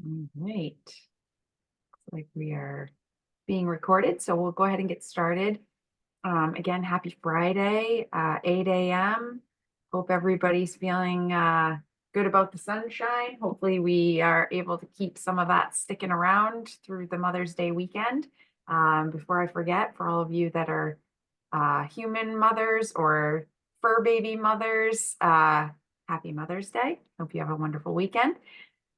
All right. Looks like we are being recorded, so we'll go ahead and get started. Again, happy Friday, 8 a.m. Hope everybody's feeling good about the sunshine. Hopefully we are able to keep some of that sticking around through the Mother's Day weekend. Before I forget, for all of you that are human mothers or fur baby mothers, happy Mother's Day. Hope you have a wonderful weekend.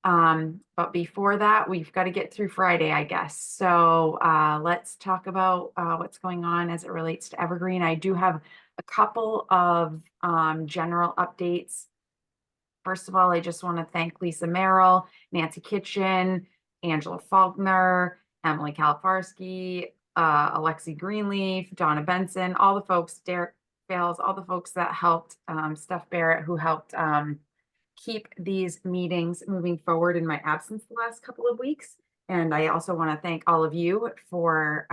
But before that, we've got to get through Friday, I guess. So let's talk about what's going on as it relates to Evergreen. I do have a couple of general updates. First of all, I just want to thank Lisa Merrill, Nancy Kitchen, Angela Faulkner, Emily Kalifarsky, Alexi Greenleaf, Donna Benson, all the folks, Derek Bales, all the folks that helped, Steph Barrett, who helped keep these meetings moving forward in my absence the last couple of weeks. And I also want to thank all of you for,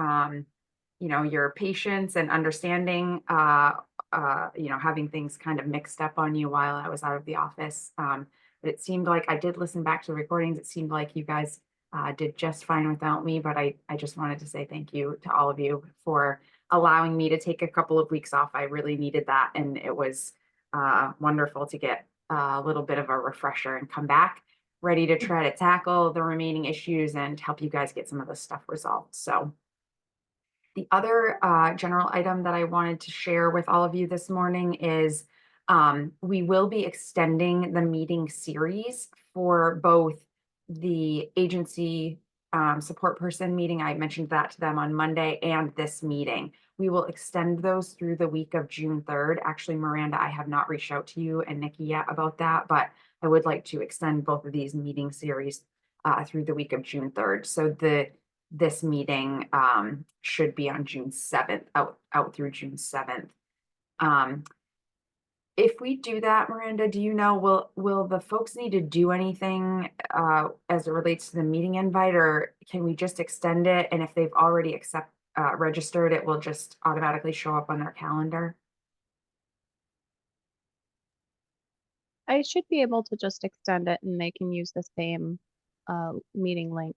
your patience and understanding, having things kind of mixed up on you while I was out of the office. But it seemed like I did listen back to the recordings. It seemed like you guys did just fine without me, but I just wanted to say thank you to all of you for allowing me to take a couple of weeks off. I really needed that. And it was wonderful to get a little bit of a refresher and come back ready to try to tackle the remaining issues and help you guys get some of this stuff resolved. So the other general item that I wanted to share with all of you this morning is we will be extending the meeting series for both the agency support person meeting. I mentioned that to them on Monday and this meeting. We will extend those through the week of June 3rd. Actually, Miranda, I have not reached out to you and Nikki yet about that, but I would like to extend both of these meeting series through the week of June 3rd. So this meeting should be on June 7th, out through June 7th. If we do that, Miranda, do you know, will the folks need to do anything as it relates to the meeting invite, or can we just extend it? And if they've already registered, it will just automatically show up on their calendar? I should be able to just extend it and they can use the same meeting link.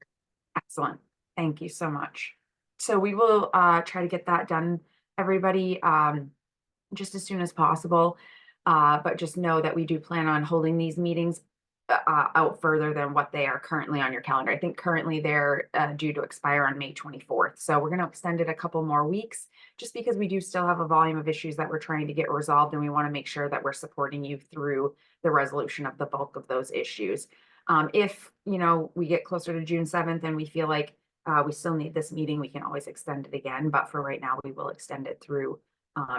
Excellent. Thank you so much. So we will try to get that done, everybody, just as soon as possible. But just know that we do plan on holding these meetings out further than what they are currently on your calendar. I think currently they're due to expire on May 24th. So we're going to extend it a couple more weeks just because we do still have a volume of issues that we're trying to get resolved, and we want to make sure that we're supporting you through the resolution of the bulk of those issues. If we get closer to June 7th and we feel like we still need this meeting, we can always extend it again. But for right now, we will extend it through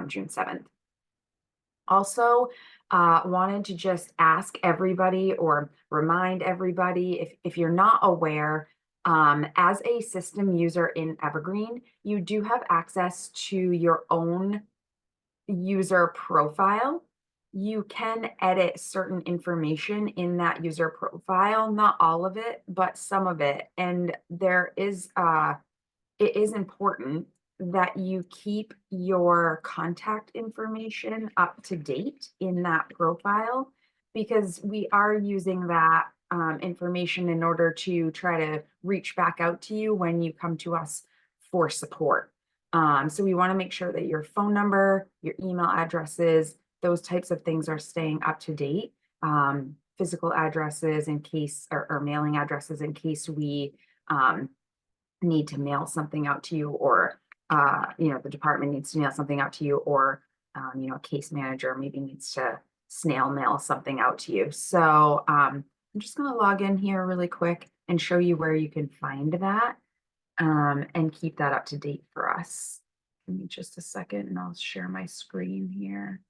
June 7th. Also, wanted to just ask everybody or remind everybody, if you're not aware, as a system user in Evergreen, you do have access to your own user profile. You can edit certain information in that user profile, not all of it, but some of it. And it is important that you keep your contact information up to date in that profile, because we are using that information in order to try to reach back out to you when you come to us for support. So we want to make sure that your phone number, your email addresses, those types of things are staying up to date. Physical addresses in case, or mailing addresses in case we need to mail something out to you, or the department needs to mail something out to you, or a case manager maybe needs to snail mail something out to you. So I'm just going to log in here really quick and show you where you can find that and keep that up to date for us. Give me just a second and I'll share my screen here.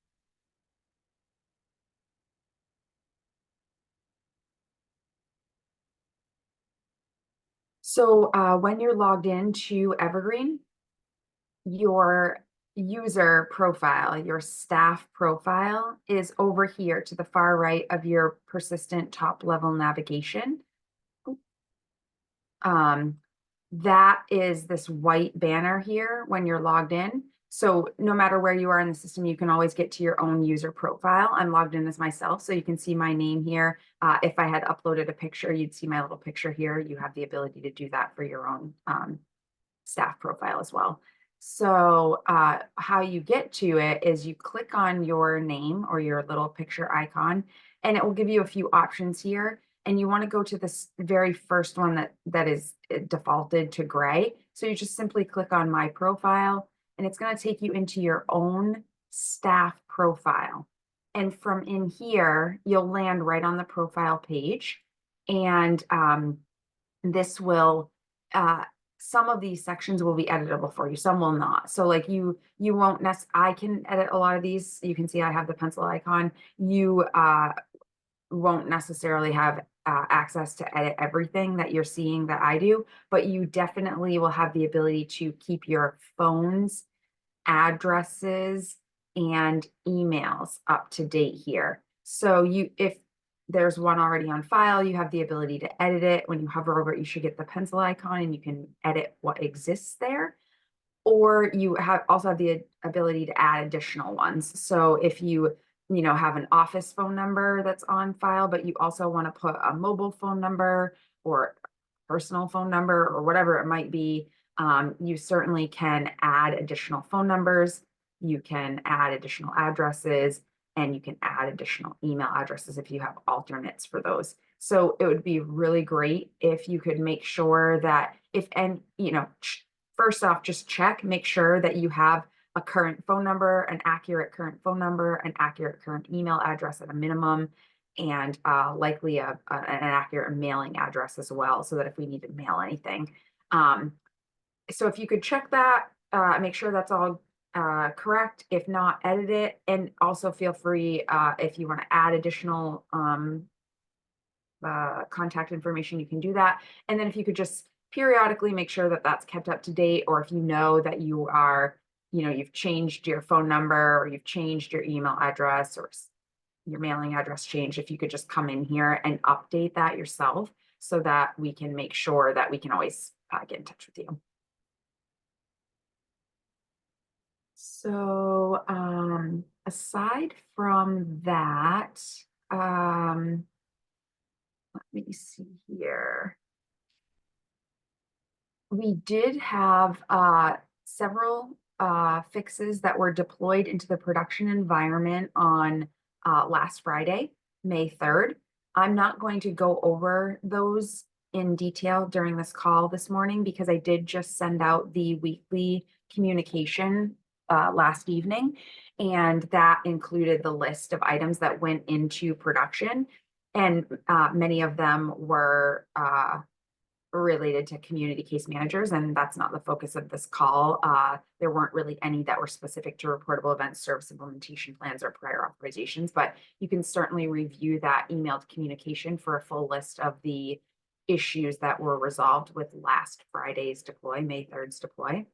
So when you're logged into Evergreen, your user profile, your staff profile is over here to the far right of your persistent top level navigation. That is this white banner here when you're logged in. So no matter where you are in the system, you can always get to your own user profile. I'm logged in as myself, so you can see my name here. If I had uploaded a picture, you'd see my little picture here. You have the ability to do that for your own staff profile as well. So how you get to it is you click on your name or your little picture icon, and it will give you a few options here. And you want to go to this very first one that is defaulted to gray. So you just simply click on my profile, and it's going to take you into your own staff profile. And from in here, you'll land right on the profile page. And this will some of these sections will be editable for you, some will not. So like you won't I can edit a lot of these. You can see I have the pencil icon. You won't necessarily have access to edit everything that you're seeing that I do, but you definitely will have the ability to keep your phones, addresses, and emails up to date here. So if there's one already on file, you have the ability to edit it. When you hover over it, you should get the pencil icon and you can edit what exists there. Or you also have the ability to add additional ones. So if you have an office phone number that's on file, but you also want to put a mobile phone number or personal phone number or whatever it might be, you certainly can add additional phone numbers. You can add additional addresses, and you can add additional email addresses if you have alternates for those. So it would be really great if you could make sure that first off, just make sure that you have a current phone number, an accurate current phone number, an accurate current email address at a minimum, and likely an accurate mailing address as well, so that if we need to mail anything. So if you could check that, make sure that's all correct. If not, edit it. And also feel free if you want to add additional contact information, you can do that. And then if you could just periodically make sure that that's kept up to date, or if you know that you are, you've changed your phone number or you've changed your email address or your mailing address changed, if you could just come in here and update that yourself so that we can make sure that we can always get in touch with you. So aside from that, let me see here. We did have several fixes that were deployed into the production environment on last Friday, May 3rd. I'm not going to go over those in detail during this call this morning because I did just send out the weekly communication last evening, and that included the list of items that went into production, and many of them were related to community case managers, and that's not the focus of this call. There weren't really any that were specific to reportable events, service implementation plans, or prior authorizations, but you can certainly review that emailed communication for a full list of the issues that were resolved with last Friday's deploy, May 3rd's deploy.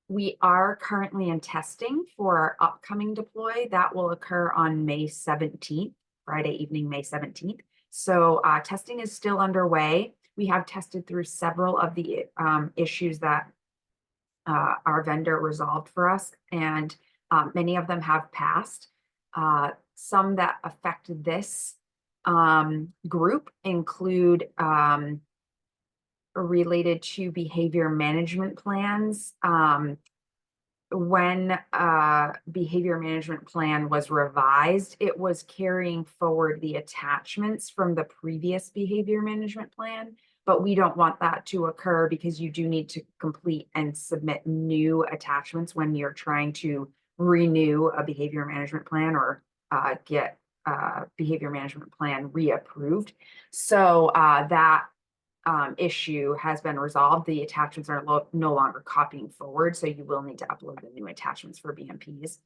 We are currently in testing for our upcoming deploy that will occur on May 17th, Friday evening, May 17th. So testing is still underway. We have tested through several of the issues that our vendor resolved for us, and many of them have passed. Some that affected this group include related to behavior management plans. When behavior management plan was revised, it was carrying forward the attachments from the previous behavior management plan, but we don't want that to occur because you do need to complete and submit new attachments when you're trying to renew a behavior management plan or get behavior management plan reapproved. So that issue has been resolved. The attachments are no longer copying forward, so you will need to upload the new attachments for BMPs.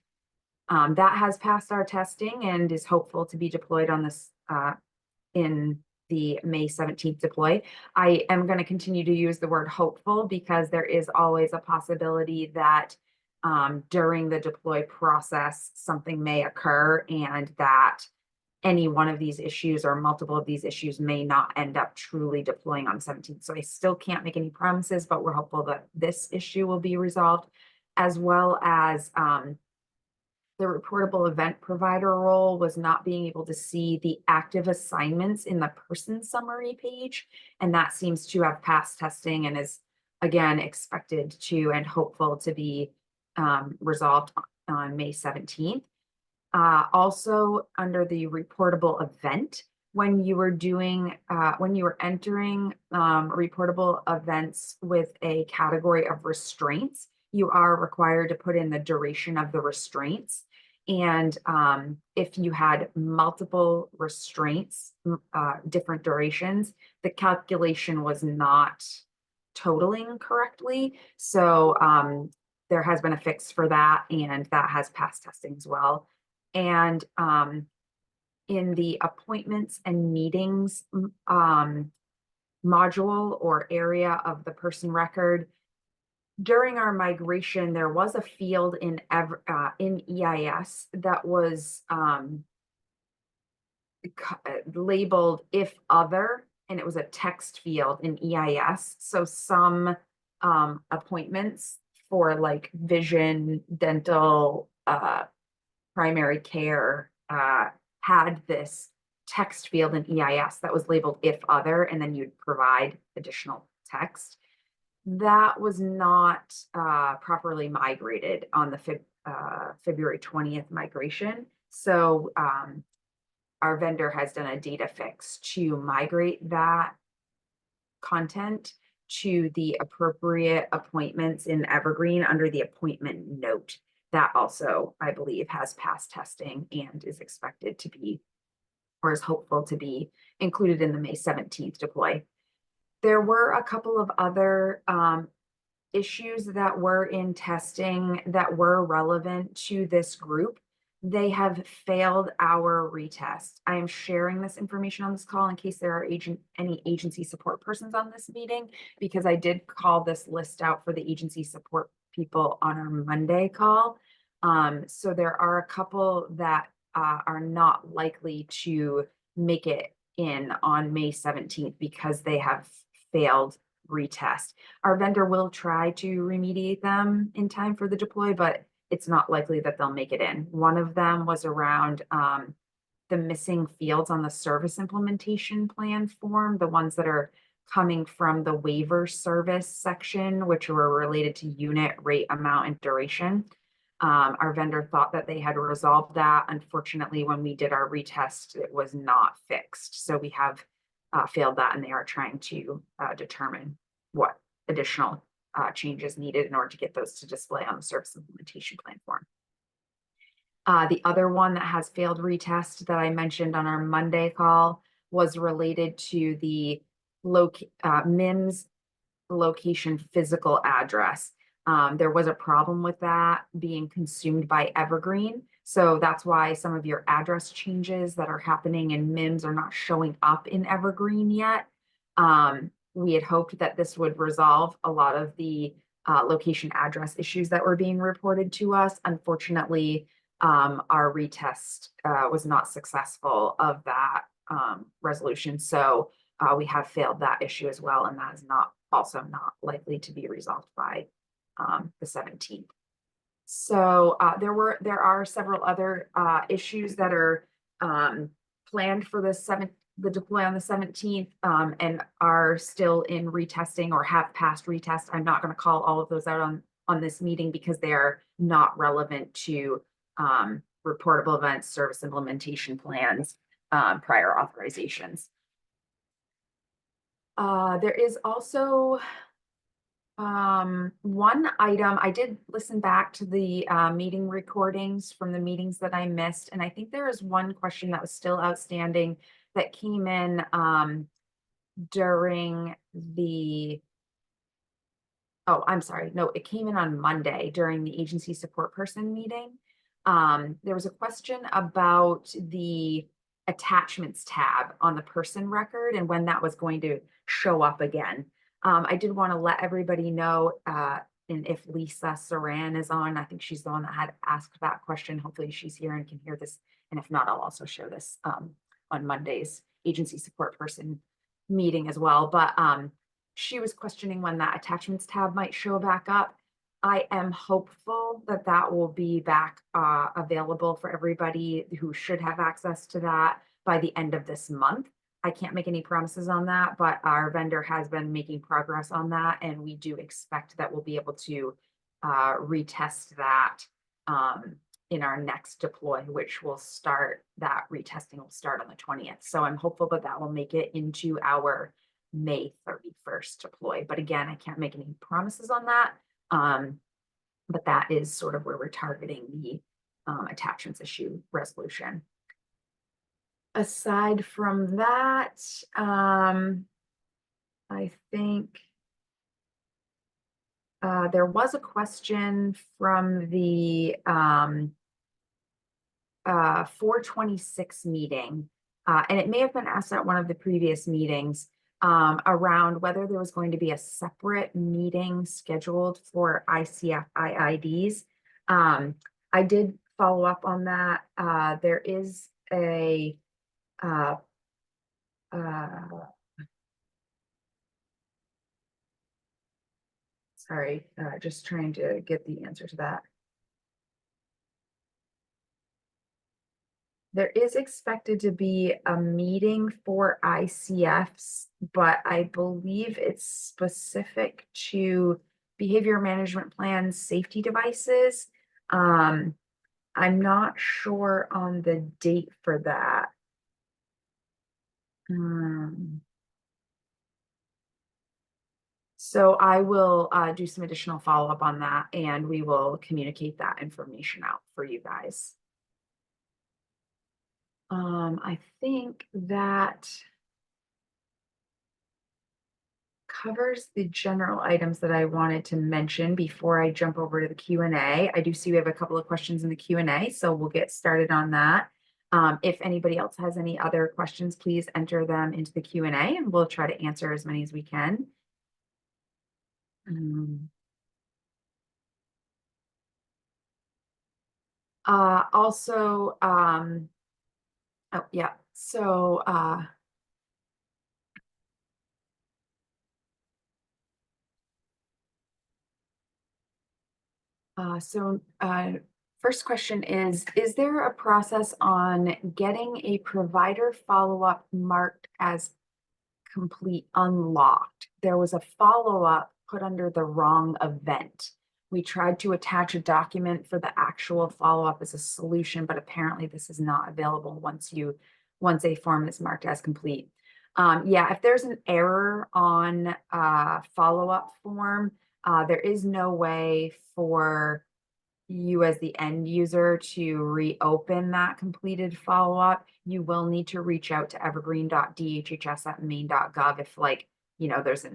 That has passed our testing and is hopeful to be deployed on this in the May 17th deploy. I am going to continue to use the word hopeful because there is always a possibility that during the deploy process, something may occur and that any one of these issues or multiple of these issues may not end up truly deploying on 17th. So I still can't make any promises, but we're hopeful that this issue will be resolved. as well as the reportable event provider role was not being able to see the active assignments in the person summary page. And that seems to have passed testing and is again expected to and hopeful to be resolved on May 17th. Also under the reportable event, when you were entering reportable events with a category of restraints, you are required to put in the duration of the restraints. And if you had multiple restraints, different durations, the calculation was not totaling correctly. So there has been a fix for that, and that has passed testing as well. And in the appointments and meetings module or area of the person record, during our migration, there was a field in EIS that was labeled if other, and it was a text field in EIS. So some appointments for like vision, dental, primary care had this text field in EIS that was labeled if other, and then you'd provide additional text. That was not properly migrated on the February 20th migration. So our vendor has done a data fix to migrate that content to the appropriate appointments in Evergreen under the appointment note. That also, I believe, has passed testing and is expected to be, or is hopeful to be, included in the May 17th deploy. There were a couple of other issues that were in testing that were relevant to this group. They have failed our retest. I am sharing this information on this call in case there are any agency support persons on this meeting, because I did call this list out for the agency support people on our Monday call. So there are a couple that are not likely to make it in on May 17th because they have failed retest. Our vendor will try to remediate them in time for the deploy, but it's not likely that they'll make it in. One of them was around the missing fields on the service implementation plan form, the ones that are coming from the waiver service section, which were related to unit, rate, amount, and duration. Our vendor thought that they had resolved that. Unfortunately, when we did our retest, it was not fixed. So we have failed that, and they are trying to determine what additional changes needed in order to get those to display on the service implementation plan form. The other one that has failed retest that I mentioned on our Monday call was related to the MIMS location physical address. There was a problem with that being consumed by Evergreen. So that's why some of your address changes that are happening in MIMS are not showing up in Evergreen yet. We had hoped that this would resolve a lot of the location address issues that were being reported to us. Unfortunately, our retest was not successful of that resolution. So we have failed that issue as well, and that is also not likely to be resolved by the 17th. So there are several other issues that are planned for the deploy on the 17th and are still in retesting or have passed retest. I'm not going to call all of those out on this meeting because they are not relevant to reportable events, service implementation plans, prior authorizations. There is also one item. I did listen back to the meeting recordings from the meetings that I missed, and I think there is one question that was still outstanding that came in during the, oh, I'm sorry, no, it came in on Monday during the agency support person meeting. There was a question about the attachments tab on the person record and when that was going to show up again. I did want to let everybody know, and if Lisa Saran is on, I think she's the one that had asked that question. Hopefully she's here and can hear this. And if not, I'll also share this on Monday's agency support person meeting as well. But she was questioning when that attachments tab might show back up. I am hopeful that that will be back available for everybody who should have access to that by the end of this month. I can't make any promises on that, but our vendor has been making progress on that, and we do expect that we'll be able to retest that in our next deploy, which will start, that retesting will start on the 20th. So I'm hopeful that that will make it into our May 31st deploy. But again, I can't make any promises on that. But that is sort of where we're targeting the attachments issue resolution. Aside from that, I think there was a question from the 426 meeting, and it may have been asked at one of the previous meetings around whether there was going to be a separate meeting scheduled for ICF IIDs. I did follow up on that. There is a sorry, just trying to get the answer to that. There is expected to be a meeting for ICFs, but I believe it's specific to behavior management plans, safety devices. I'm not sure on the date for that. So I will do some additional follow-up on that, and we will communicate that information out for you guys. I think that covers the general items that I wanted to mention before I jump over to the Q&A. I do see we have a couple of questions in the Q&A, so we'll get started on that. If anybody else has any other questions, please enter them into the Q&A and we'll try to answer as many as we can. Also, oh yeah, so first question is there a process on getting a provider follow-up marked as complete unlocked? There was a follow-up put under the wrong event. We tried to attach a document for the actual follow-up as a solution, but apparently this is not available once a form is marked as complete. Yeah, if there's an error on a follow-up form, there is no way for you as the end user to reopen that completed follow-up. You will need to reach out to evergreen.dhhs@maine.gov if, like, there's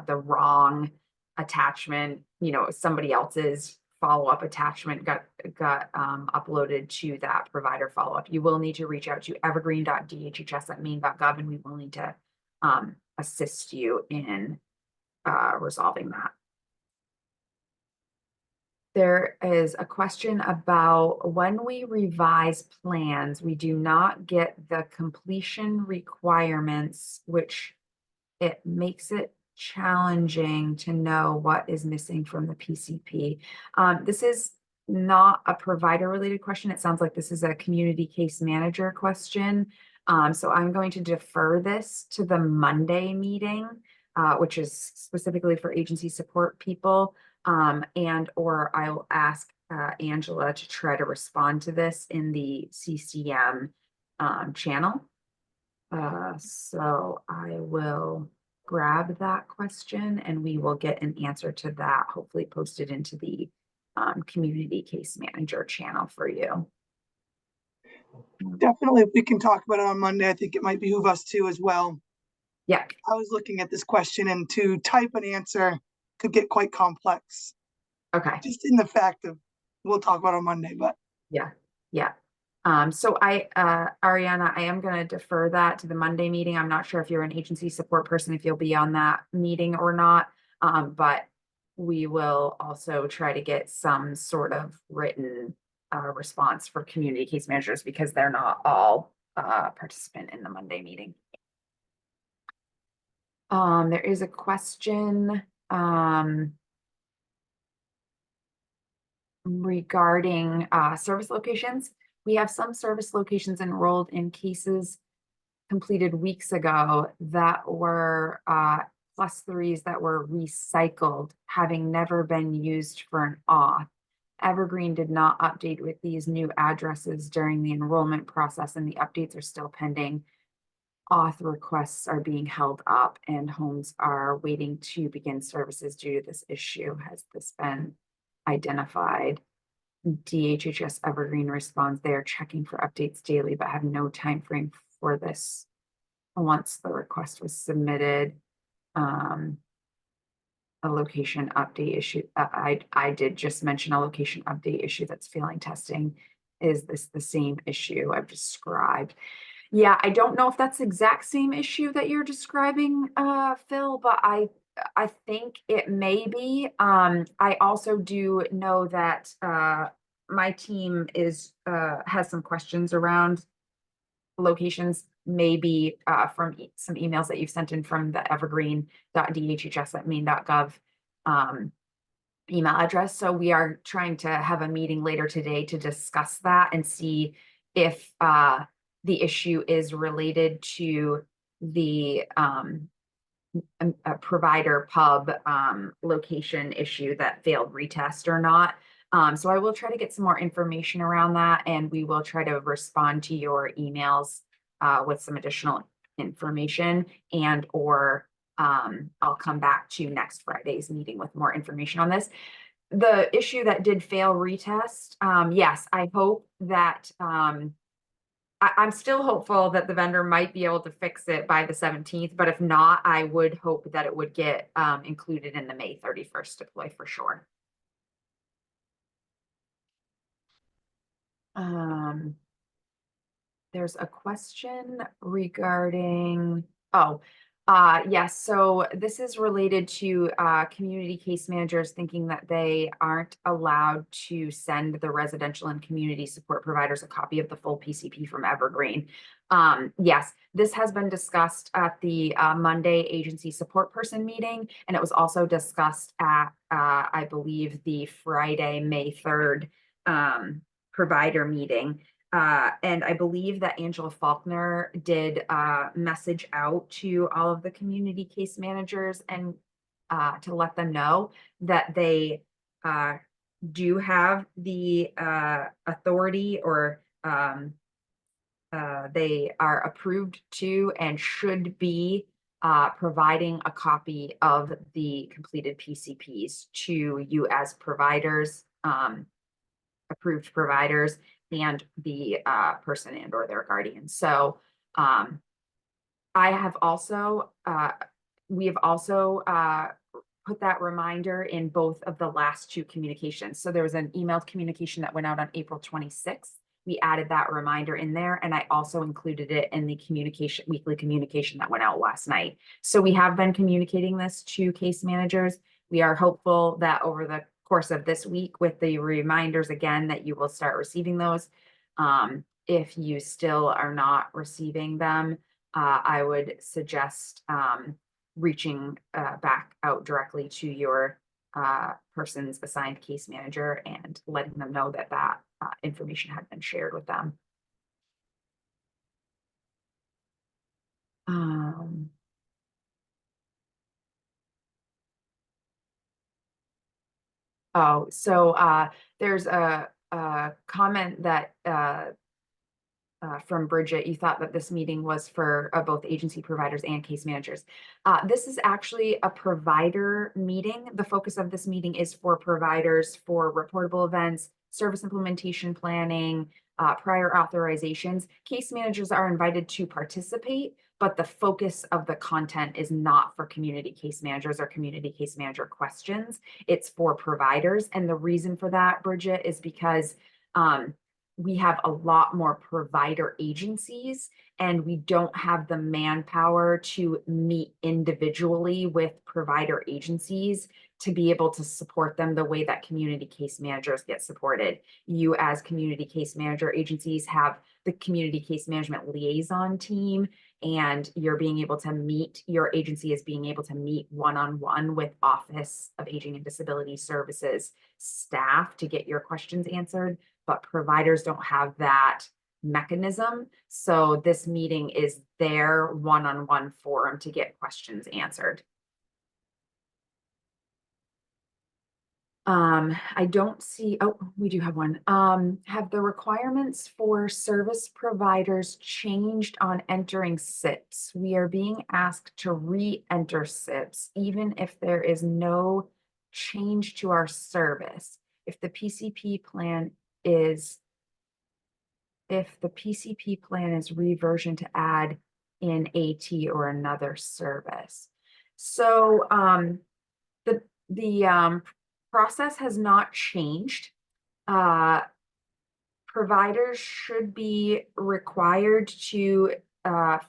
the wrong attachment, somebody else's follow-up attachment got uploaded to that provider follow-up. You will need to reach out to evergreen.dhhs@maine.gov, and we will need to assist you in resolving that. There is a question about when we revise plans, we do not get the completion requirements, which it makes it challenging to know what is missing from the PCP. This is not a provider related question. It sounds like this is a community case manager question. So I'm going to defer this to the Monday meeting, which is specifically for agency support people. Or I will ask Angela to try to respond to this in the CCM channel. So I will grab that question and we will get an answer to that, hopefully posted into the community case manager channel for you. Definitely, if we can talk about it on Monday, I think it might behoove us too as well. Yeah. I was looking at this question, and to type an answer could get quite complex. Okay. Just in the fact of, we'll talk about it on Monday, but. Yeah. So Ariana, I am going to defer that to the Monday meeting. I'm not sure if you're an agency support person, if you'll be on that meeting or not. But we will also try to get some sort of written response for community case managers because they're not all participant in the Monday meeting. There is a question regarding service locations. We have some service locations enrolled in cases completed weeks ago that were +3s that were recycled, having never been used for an auth. Evergreen did not update with these new addresses during the enrollment process, and the updates are still pending. Auth requests are being held up, and homes are waiting to begin services due to this issue. Has this been identified? DHHS Evergreen responds they are checking for updates daily, but have no time frame for this once the request was submitted. A location update issue. I did just mention a location update issue that's failing testing. Is this the same issue I've described? Yeah, I don't know if that's the exact same issue that you're describing, Phil, but I think it may be. I also do know that my team has some questions around locations, maybe from some emails that you've sent in from the evergreen.dhhs@maine.gov email address. So we are trying to have a meeting later today to discuss that and see if the issue is related to the a provider pub location issue that failed retest or not. So I will try to get some more information around that, and we will try to respond to your emails with some additional information, and or I'll come back to next Friday's meeting with more information on this. The issue that did fail retest, yes, I hope that I'm still hopeful that the vendor might be able to fix it by the 17th, but if not, I would hope that it would get included in the May 31st deploy for sure. There's a question regarding, yes, so this is related to community case managers thinking that they aren't allowed to send the residential and community support providers a copy of the full PCP from Evergreen. Yes, this has been discussed at the Monday agency support person meeting, and it was also discussed at, I believe, the Friday, May 3rd provider meeting. And I believe that Angela Faulkner did message out to all of the community case managers and to let them know that they do have the authority, or they are approved to and should be providing a copy of the completed PCPs to you as providers, approved providers, and the person and or their guardian. So I have also, we have also put that reminder in both of the last two communications. So there was an emailed communication that went out on April 26th. We added that reminder in there, and I also included it in the communication, weekly communication that went out last night. So we have been communicating this to case managers. We are hopeful that over the course of this week, with the reminders again, that you will start receiving those. If you still are not receiving them, I would suggest reaching back out directly to your person's assigned case manager and letting them know that that information had been shared with them. Oh, so there's a comment that from Bridget, you thought that this meeting was for both agency providers and case managers. This is actually a provider meeting. The focus of this meeting is for providers for reportable events, service implementation planning, prior authorizations. Case managers are invited to participate, but the focus of the content is not for community case managers or community case manager questions. It's for providers. And the reason for that, Bridget, is because we have a lot more provider agencies, and we don't have the manpower to meet individually with provider agencies to be able to support them the way that community case managers get supported. You as community case manager agencies have the community case management liaison team, and you're being able to meet, your agency is being able to meet one-on-one with Office of Aging and Disability Services staff to get your questions answered, but providers don't have that mechanism. So this meeting is their one-on-one forum to get questions answered. I don't see, oh, we do have one. Have the requirements for service providers changed on entering SIPs? We are being asked to re-enter SIPs, even if there is no change to our service. If the PCP plan is reversion to add in AT or another service. So, the process has not changed. Providers should be required to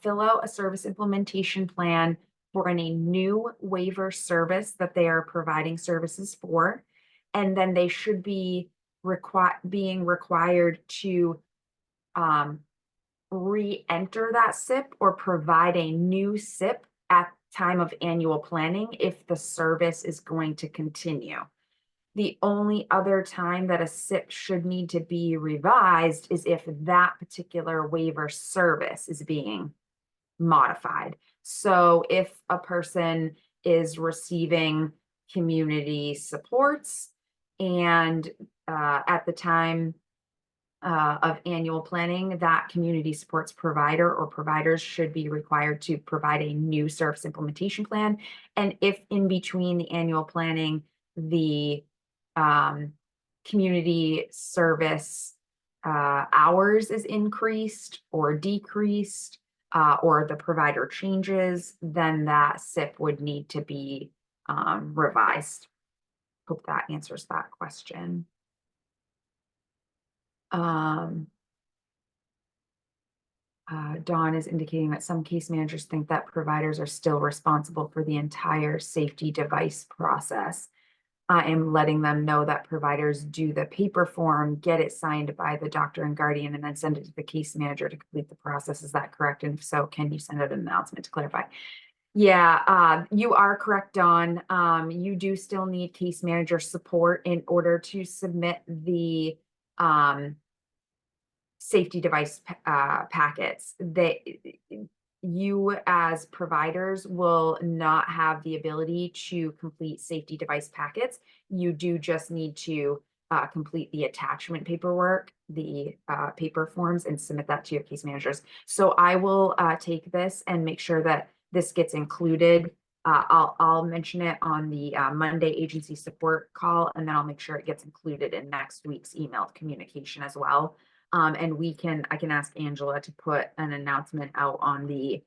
fill out a service implementation plan for any new waiver service that they are providing services for. And then they should be being required to re-enter that SIP or provide a new SIP at time of annual planning if the service is going to continue. The only other time that a SIP should need to be revised is if that particular waiver service is being modified. So if a person is receiving community supports and at the time of annual planning, that community supports provider or providers should be required to provide a new service implementation plan. And if in between the annual planning, the community service hours is increased or decreased, or the provider changes, then that SIP would need to be revised. Hope that answers that question. Dawn is indicating that some case managers think that providers are still responsible for the entire safety device process. I am letting them know that providers do the paper form, get it signed by the doctor and guardian, and then send it to the case manager to complete the process. Is that correct? And if so, can you send out an announcement to clarify? Yeah, you are correct, Dawn. You do still need case manager support in order to submit the safety device packets. You as providers will not have the ability to complete safety device packets. You do just need to complete the attachment paperwork, the paper forms, and submit that to your case managers. So I will take this and make sure that this gets included. I'll mention it on the Monday agency support call, and then I'll make sure it gets included in next week's email communication as well. And I can ask Angela to put an announcement out on the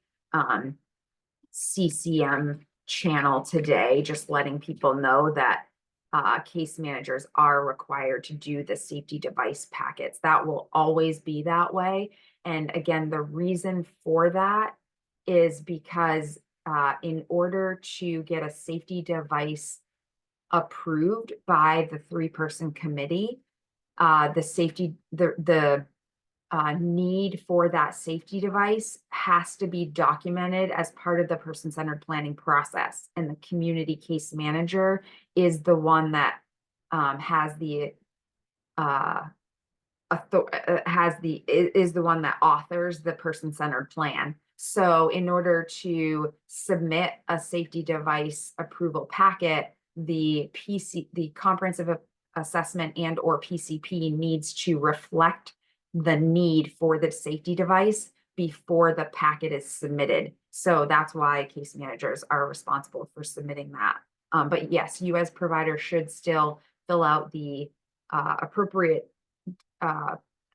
CCM channel today, just letting people know that case managers are required to do the safety device packets. That will always be that way. And again, the reason for that is because in order to get a safety device approved by the 3-person committee, the need for that safety device has to be documented as part of the person-centered planning process. And the community case manager is the one that is the one that authors the person-centered plan. So in order to submit a safety device approval packet, the comprehensive assessment and or PCP needs to reflect the need for the safety device before the packet is submitted. So that's why case managers are responsible for submitting that. But yes, you as provider should still fill out the appropriate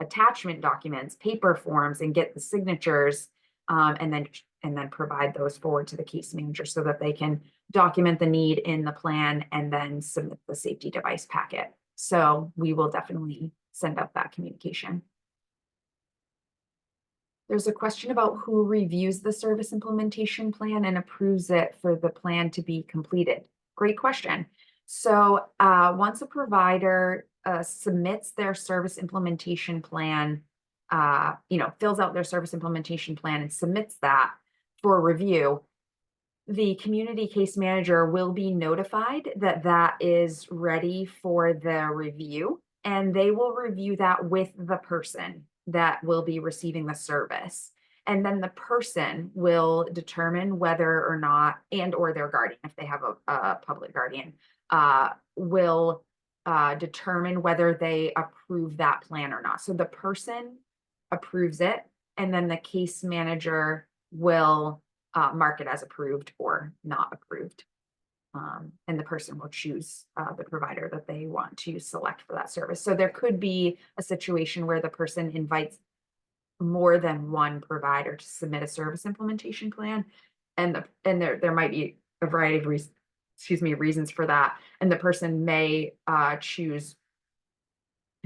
attachment documents, paper forms, and get the signatures, and then provide those forward to the case manager so that they can document the need in the plan and then submit the safety device packet. So we will definitely send out that communication. There's a question about who reviews the service implementation plan and approves it for the plan to be completed. Great question. So once a provider submits their service implementation plan fills out their service implementation plan and submits that for review, the community case manager will be notified that that is ready for the review, and they will review that with the person that will be receiving the service. And then the person will determine whether or not, and or their guardian, if they have a public guardian, will determine whether they approve that plan or not. So the person approves it, and then the case manager will mark it as approved or not approved. And the person will choose the provider that they want to select for that service. So there could be a situation where the person invites more than one provider to submit a service implementation plan, and there might be a variety of reasons for that, and the person may choose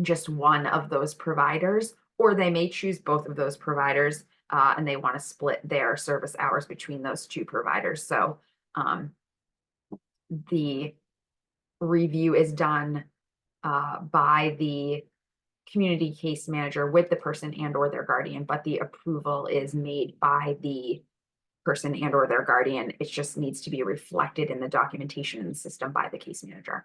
just one of those providers, or they may choose both of those providers, and they want to split their service hours between those two providers. So the review is done by the community case manager with the person and or their guardian, but the approval is made by the person and or their guardian. It just needs to be reflected in the documentation in the system by the case manager.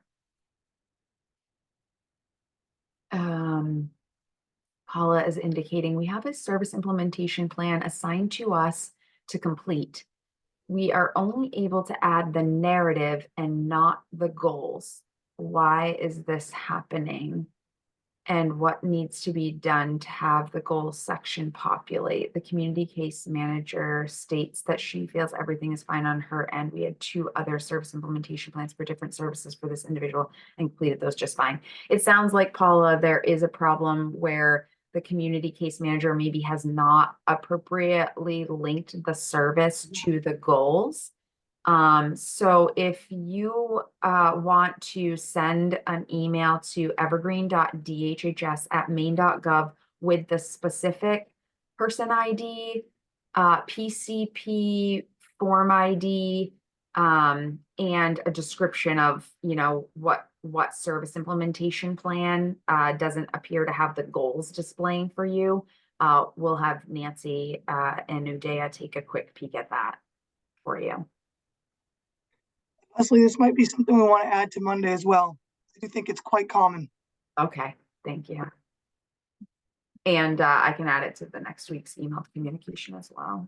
Paula is indicating we have a service implementation plan assigned to us to complete. We are only able to add the narrative and not the goals. Why is this happening? And what needs to be done to have the goals section populate? The community case manager states that she feels everything is fine on her end. We had 2 other service implementation plans for different services for this individual and completed those just fine. It sounds like, Paula, there is a problem where the community case manager maybe has not appropriately linked the service to the goals. So if you want to send an email to evergreen.dhhs@maine.gov with the specific person ID, PCP form ID, and a description of, what service implementation plan doesn't appear to have the goals displaying for you, we'll have Nancy and Udaya take a quick peek at that for you. Leslie, this might be something we want to add to Monday as well. I do think it's quite common. Okay, thank you. And I can add it to the next week's email communication as well.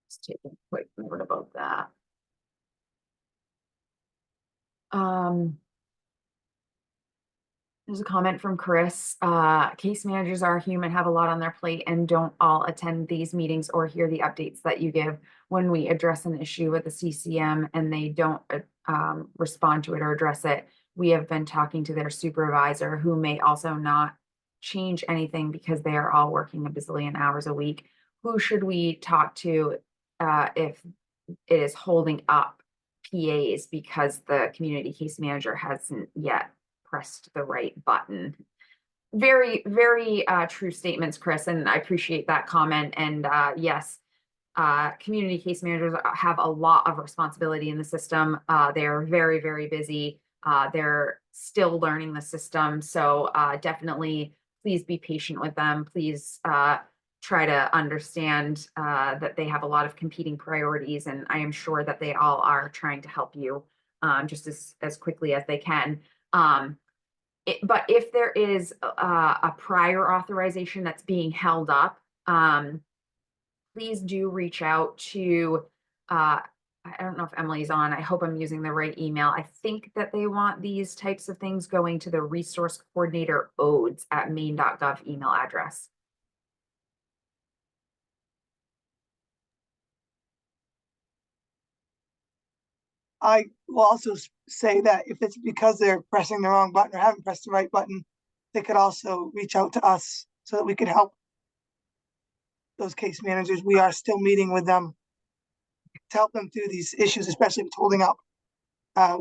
Just take a quick note about that. There's a comment from Chris. Case managers are human, have a lot on their plate, and don't all attend these meetings or hear the updates that you give. When we address an issue with the CCM and they don't respond to it or address it, we have been talking to their supervisor, who may also not change anything because they are all working a bazillion hours a week. Who should we talk to if it is holding up PAs because the community case manager hasn't yet pressed the right button? Very, very true statements, Chris, and I appreciate that comment. And yes, community case managers have a lot of responsibility in the system. They're very, very busy. They're still learning the system. So definitely, please be patient with them. Please try to understand that they have a lot of competing priorities, and I am sure that they all are trying to help you just as quickly as they can. But if there is a prior authorization that's being held up, please do reach out to, I don't know if Emily's on. I hope I'm using the right email. I think that they want these types of things going to the resource coordinator odes at maine.gov email address. I will also say that if it's because they're pressing the wrong button or haven't pressed the right button, they could also reach out to us so that we could help those case managers. We are still meeting with them to help them through these issues, especially with holding up.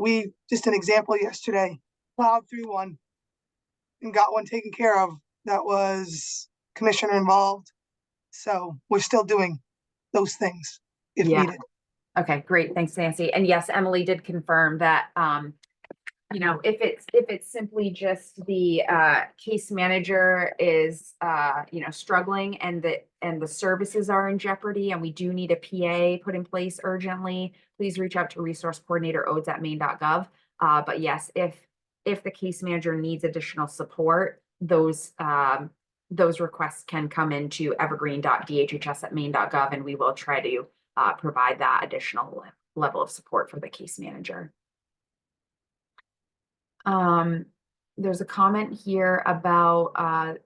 We, just an example, yesterday plowed through one and got one taken care of that was commissioner involved. So we're still doing those things if needed. Okay, great. Thanks, Nancy. And yes, Emily did confirm that you know, if it's simply just the case manager is you know, struggling and the services are in jeopardy and we do need a PA put in place urgently, please reach out to resource coordinator odes@maine.gov. But yes, if the case manager needs additional support, those requests can come into evergreen.dhhs@maine.gov, and we will try to provide that additional level of support for the case manager. There's a comment here about a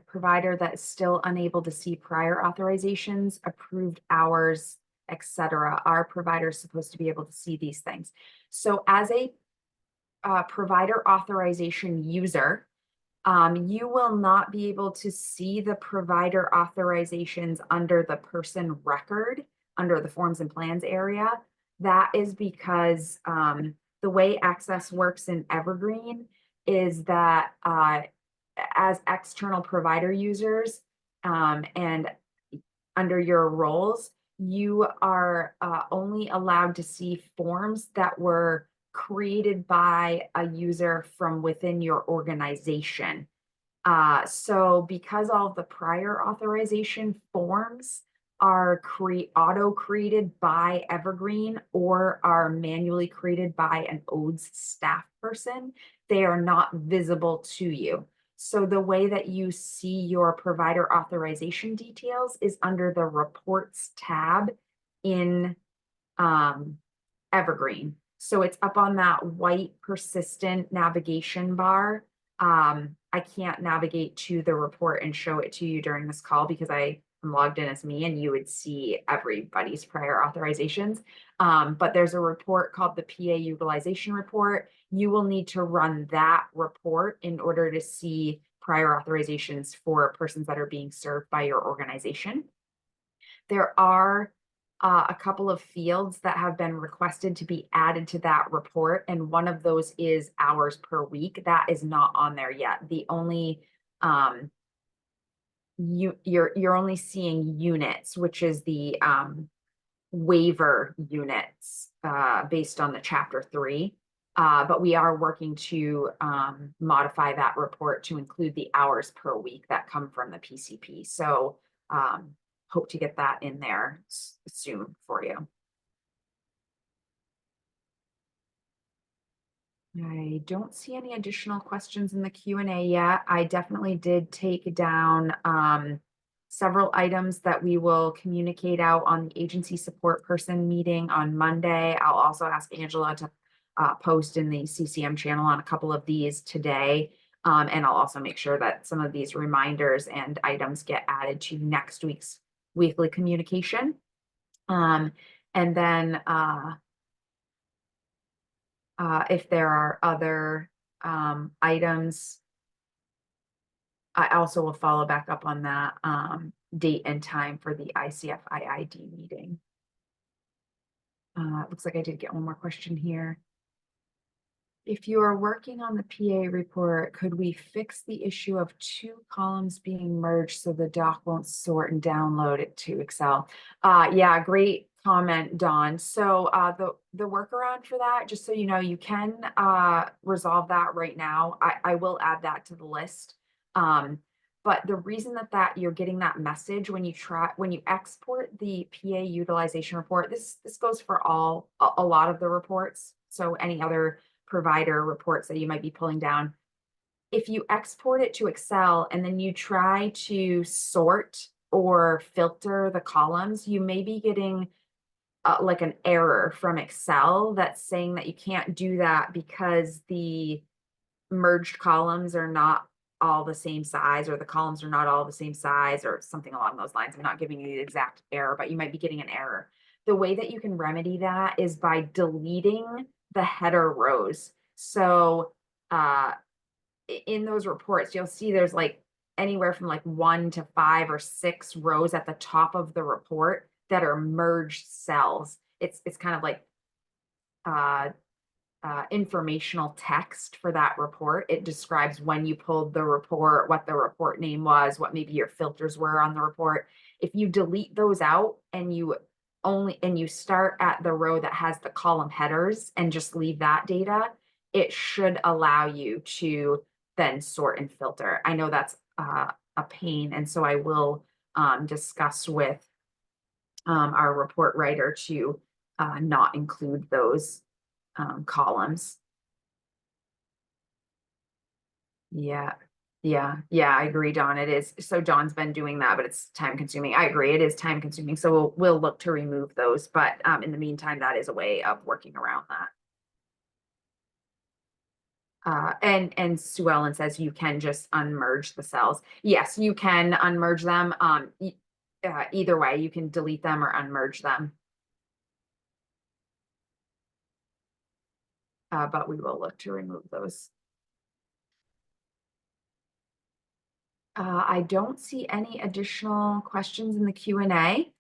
provider that is still unable to see prior authorizations, approved hours, etc. Our provider is supposed to be able to see these things. So as a provider authorization user, you will not be able to see the provider authorizations under the person record, under the forms and plans area. That is because the way access works in Evergreen is that as external provider users and under your roles, you are only allowed to see forms that were created by a user from within your organization. So because all of the prior authorization forms are auto-created by Evergreen or are manually created by an ODES staff person, they are not visible to you. So the way that you see your provider authorization details is under the Reports tab in Evergreen. So it's up on that white persistent navigation bar. I can't navigate to the report and show it to you during this call because I am logged in as me and you would see everybody's prior authorizations. But there's a report called the PA utilization report. You will need to run that report in order to see prior authorizations for persons that are being served by your organization. There are a couple of fields that have been requested to be added to that report, and one of those is hours per week. That is not on there yet. The only you're only seeing units, which is the waiver units based on the chapter 3. But we are working to modify that report to include the hours per week that come from the PCP. So hope to get that in there soon for you. I don't see any additional questions in the Q&A yet. I definitely did take down several items that we will communicate out on the agency support person meeting on Monday. I'll also ask Angela to post in the CCM channel on a couple of these today. And I'll also make sure that some of these reminders and items get added to next week's weekly communication. And then if there are other items, I also will follow back up on that date and time for the ICF IID meeting. Looks like I did get one more question here. If you are working on the PA report, could we fix the issue of 2 columns being merged so the doc won't sort and download it to Excel? Yeah, great comment, Dawn. So the workaround for that, just so you know, you can resolve that right now. I will add that to the list. But the reason that you're getting that message when you export the PA utilization report, this goes for a lot of the reports. So any other provider reports that you might be pulling down. If you export it to Excel and then you try to sort or filter the columns, you may be getting like an error from Excel that's saying that you can't do that because the merged columns are not all the same size, or the columns are not all the same size, or something along those lines. I'm not giving you the exact error, but you might be getting an error. The way that you can remedy that is by deleting the header rows. So in those reports, you'll see there's like anywhere from like 1 to 5 or 6 rows at the top of the report that are merged cells. It's kind of like informational text for that report. It describes when you pulled the report, what the report name was, what maybe your filters were on the report. If you delete those out and you start at the row that has the column headers and just leave that data, it should allow you to then sort and filter. I know that's a pain, and so I will discuss with our report writer to not include those columns. Yeah, I agree, Dawn. It is. So Dawn's been doing that, but it's time consuming. I agree, it is time consuming. So we'll look to remove those, but in the meantime, that is a way of working around that. And Sue Ellen says you can just unmerge the cells. Yes, you can unmerge them. Either way, you can delete them or unmerge them. But we will look to remove those. I don't see any additional questions in the Q&A.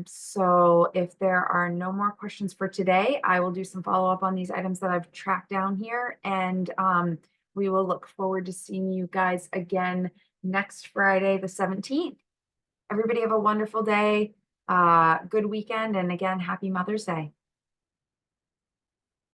So if there are no more questions for today, I will do some follow-up on these items that I've tracked down here, and we will look forward to seeing you guys again next Friday, the 17th. Everybody have a wonderful day, good weekend, and again, happy Mother's Day.